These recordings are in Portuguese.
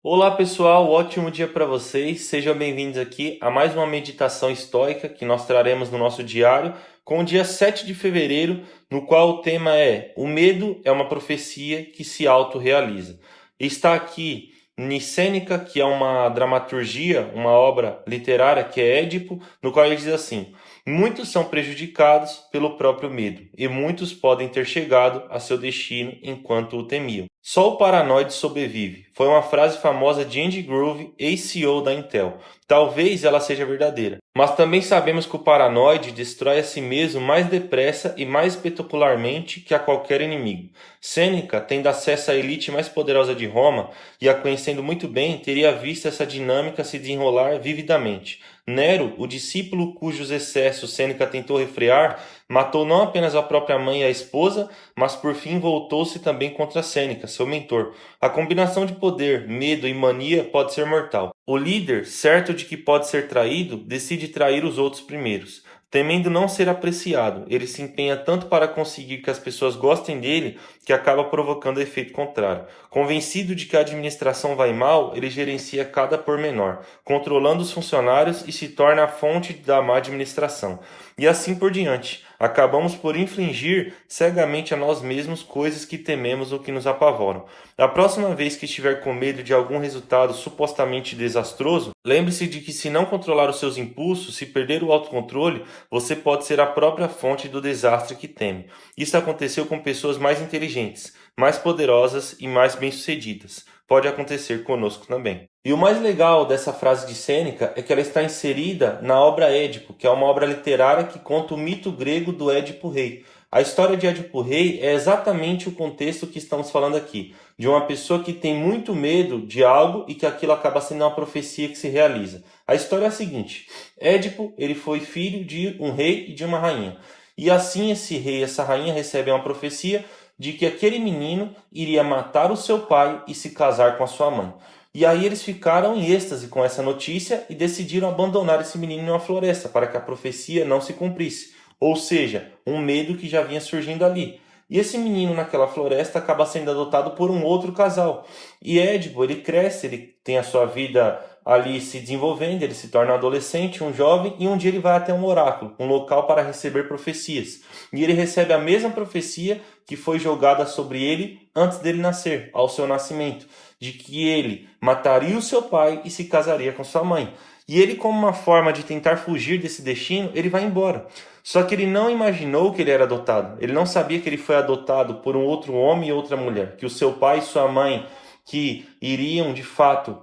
Olá pessoal, ótimo dia para vocês. Sejam bem-vindos aqui a mais uma meditação estoica que nós traremos no nosso diário com o dia 7 de fevereiro, no qual o tema é: o medo é uma profecia que se autorrealiza. Está aqui Sêneca, que é uma dramaturgia, uma obra literária que é Édipo, no qual ele diz assim: muitos são prejudicados pelo próprio medo, e muitos podem ter chegado a seu destino enquanto o temiam. Só o paranoide sobrevive. Foi uma frase famosa de Andy Grove, ex-CEO da Intel. Talvez ela seja verdadeira. Mas também sabemos que o paranoide destrói a si mesmo mais depressa e mais espetacularmente que a qualquer inimigo. Sêneca, tendo acesso à elite mais poderosa de Roma e a conhecendo muito bem, teria visto essa dinâmica se desenrolar vividamente. Nero, o discípulo cujos excessos Sêneca tentou refrear, matou não apenas a própria mãe e a esposa, mas por fim voltou-se também contra Sêneca, seu mentor. A combinação de poder, medo e mania pode ser mortal. O líder, certo de que pode ser traído, decide trair os outros primeiros. Temendo não ser apreciado, ele se empenha tanto para conseguir que as pessoas gostem dele que acaba provocando efeito contrário. Convencido de que a administração vai mal, ele gerencia cada pormenor, controlando os funcionários e se torna a fonte da má administração. E assim por diante. Acabamos por infligir cegamente a nós mesmos coisas que tememos ou que nos apavoram. A próxima vez que estiver com medo de algum resultado supostamente desastroso, lembre-se de que se não controlar os seus impulsos, se perder o autocontrole, você pode ser a própria fonte do desastre que teme. Isso aconteceu com pessoas mais inteligentes, mais poderosas e mais bem-sucedidas. Pode acontecer conosco também. E o mais legal dessa frase de Sêneca é que ela está inserida na obra Édipo, que é uma obra literária que conta o mito grego do Édipo Rei. A história de Édipo Rei é exatamente o contexto que estamos falando aqui, de uma pessoa que tem muito medo de algo e que aquilo acaba sendo uma profecia que se realiza. A história é a seguinte: Édipo, ele foi filho de um rei e de uma rainha. E assim esse rei e essa rainha recebem uma profecia de que aquele menino iria matar o seu pai e se casar com a sua mãe. E aí eles ficaram em êxtase com essa notícia e decidiram abandonar esse menino em uma floresta para que a profecia não se cumprisse. Ou seja, um medo que já vinha surgindo ali. E esse menino naquela floresta acaba sendo adotado por um outro casal. E Édipo, ele cresce, ele tem a sua vida ali se desenvolvendo, ele se torna um adolescente, um jovem, e um dia ele vai até um oráculo, um local para receber profecias. E ele recebe a mesma profecia que foi jogada sobre ele antes dele nascer, ao seu nascimento, de que ele mataria o seu pai e se casaria com sua mãe. E ele, como uma forma de tentar fugir desse destino, ele vai embora. Só que ele não imaginou que ele era adotado. Ele não sabia que ele foi adotado por um outro homem e outra mulher. Que o seu pai e sua mãe, que iriam de fato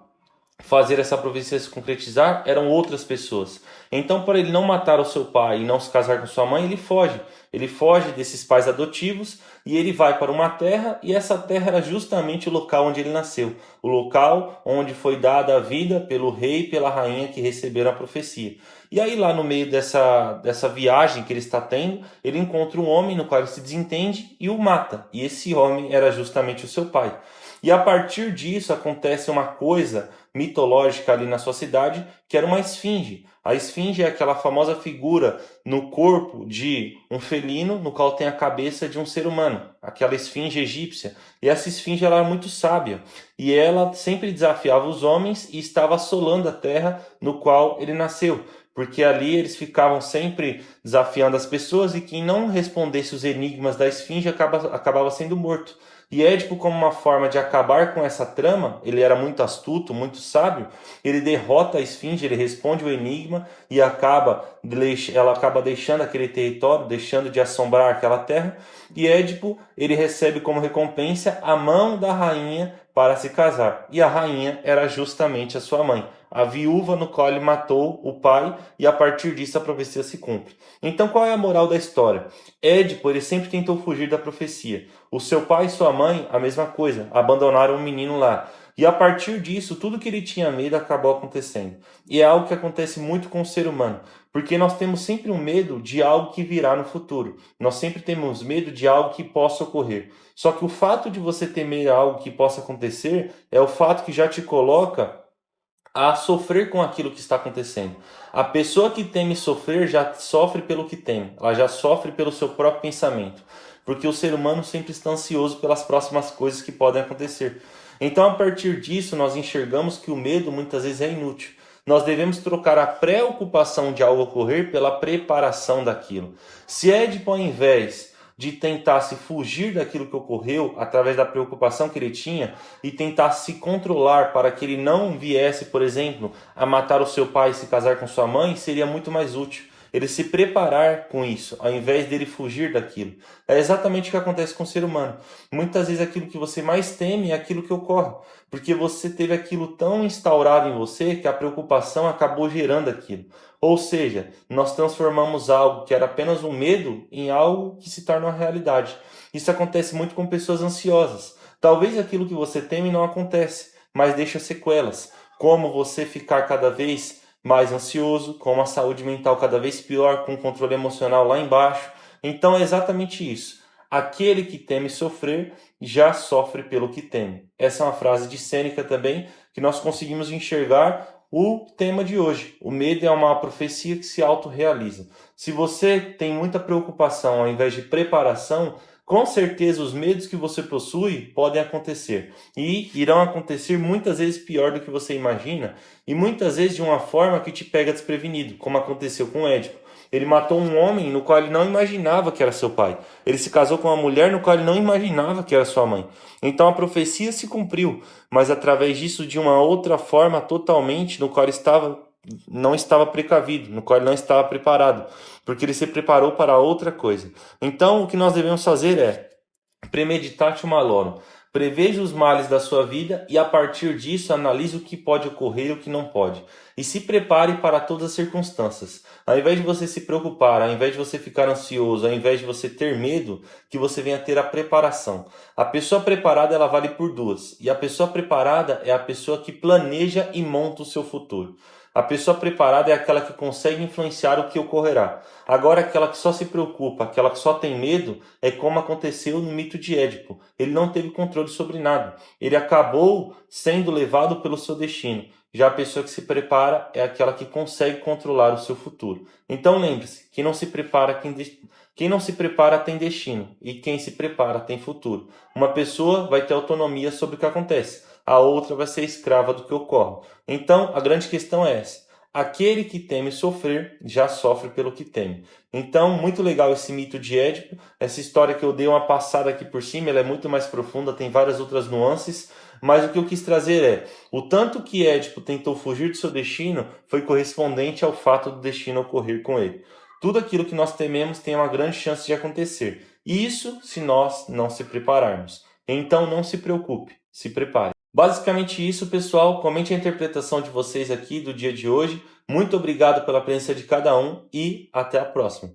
fazer essa profecia se concretizar, eram outras pessoas. Então, para ele não matar o seu pai e não se casar com sua mãe, ele foge. Ele foge desses pais adotivos e ele vai para uma terra, e essa terra era justamente o local onde ele nasceu. O local onde foi dada a vida pelo rei e pela rainha que receberam a profecia. E aí lá no meio dessa viagem que ele está tendo, ele encontra um homem no qual ele se desentende e o mata. E esse homem era justamente o seu pai. E a partir disso acontece uma coisa mitológica ali na sua cidade, que era uma esfinge. A esfinge é aquela famosa figura no corpo de um felino, no qual tem a cabeça de um ser humano, aquela esfinge egípcia. E essa esfinge ela era muito sábia, e ela sempre desafiava os homens e estava assolando a terra no qual ele nasceu. Porque ali eles ficavam sempre desafiando as pessoas, e quem não respondesse os enigmas da esfinge acabava sendo morto. E Édipo, como uma forma de acabar com essa trama, ele era muito astuto, muito sábio, ele derrota a esfinge, ele responde o enigma e ela acaba deixando aquele território, deixando de assombrar aquela terra, e Édipo, ele recebe como recompensa a mão da rainha para se casar. E a rainha era justamente a sua mãe, a viúva no qual ele matou o pai, e a partir disso a profecia se cumpre. Então qual é a moral da história? Édipo, ele sempre tentou fugir da profecia. O seu pai e sua mãe, a mesma coisa, abandonaram o menino lá. E a partir disso, tudo que ele tinha medo acabou acontecendo. E é algo que acontece muito com o ser humano, porque nós temos sempre um medo de algo que virá no futuro. Nós sempre temos medo de algo que possa ocorrer. Só que o fato de você temer algo que possa acontecer é o fato que já te coloca a sofrer com aquilo que está acontecendo. A pessoa que teme sofrer já sofre pelo que teme, ela já sofre pelo seu próprio pensamento, porque o ser humano sempre está ansioso pelas próximas coisas que podem acontecer. Então, a partir disso, nós enxergamos que o medo muitas vezes é inútil. Nós devemos trocar a preocupação de algo ocorrer pela preparação daquilo. Se Édipo, ao invés de tentar se fugir daquilo que ocorreu através da preocupação que ele tinha e tentar se controlar para que ele não viesse, por exemplo, a matar o seu pai e se casar com sua mãe, seria muito mais útil ele se preparar com isso, ao invés dele fugir daquilo. É exatamente o que acontece com o ser humano. Muitas vezes aquilo que você mais teme é aquilo que ocorre, porque você teve aquilo tão instaurado em você que a preocupação acabou gerando aquilo. Ou seja, nós transformamos algo que era apenas um medo em algo que se torna uma realidade. Isso acontece muito com pessoas ansiosas. Talvez aquilo que você teme não acontece, mas deixa sequelas, como você ficar cada vez mais ansioso, com uma saúde mental cada vez pior, com o controle emocional lá embaixo. Então é exatamente isso. Aquele que teme sofrer já sofre pelo que teme. Essa é uma frase de Sêneca também, que nós conseguimos enxergar o tema de hoje. O medo é uma profecia que se autorrealiza. Se você tem muita preocupação ao invés de preparação, com certeza os medos que você possui podem acontecer. E irão acontecer muitas vezes pior do que você imagina, e muitas vezes de uma forma que te pega desprevenido, como aconteceu com Édipo. Ele matou um homem no qual ele não imaginava que era seu pai. Ele se casou com uma mulher no qual ele não imaginava que era sua mãe. Então a profecia se cumpriu, mas através disso de uma outra forma totalmente no qual ele não estava precavido, no qual ele não estava preparado, porque ele se preparou para outra coisa. Então o que nós devemos fazer é premeditatio malorum. Preveja os males da sua vida e, a partir disso, analise o que pode ocorrer e o que não pode. E se prepare para todas as circunstâncias. Ao invés de você se preocupar, ao invés de você ficar ansioso, ao invés de você ter medo, que você venha ter a preparação. A pessoa preparada, ela vale por duas. E a pessoa preparada é a pessoa que planeja e monta o seu futuro. A pessoa preparada é aquela que consegue influenciar o que ocorrerá. Agora, aquela que só se preocupa, aquela que só tem medo, é como aconteceu no mito de Édipo. Ele não teve controle sobre nada. Ele acabou sendo levado pelo seu destino. Já a pessoa que se prepara é aquela que consegue controlar o seu futuro. Então lembre-se, quem não se prepara tem destino, e quem se prepara tem futuro. Uma pessoa vai ter autonomia sobre o que acontece, a outra vai ser escrava do que ocorre. Então a grande questão é essa. Aquele que teme sofrer, já sofre pelo que teme. Então, muito legal esse mito de Édipo. Essa história que eu dei uma passada aqui por cima, ela é muito mais profunda, tem várias outras nuances. Mas o que eu quis trazer é, o tanto que Édipo tentou fugir do seu destino foi correspondente ao fato do destino ocorrer com ele. Tudo aquilo que nós tememos tem uma grande chance de acontecer. Isso se nós não se prepararmos. Então não se preocupe, se prepare. Basicamente isso, pessoal. Comente a interpretação de vocês aqui do dia de hoje. Muito obrigado pela presença de cada um e até a próxima.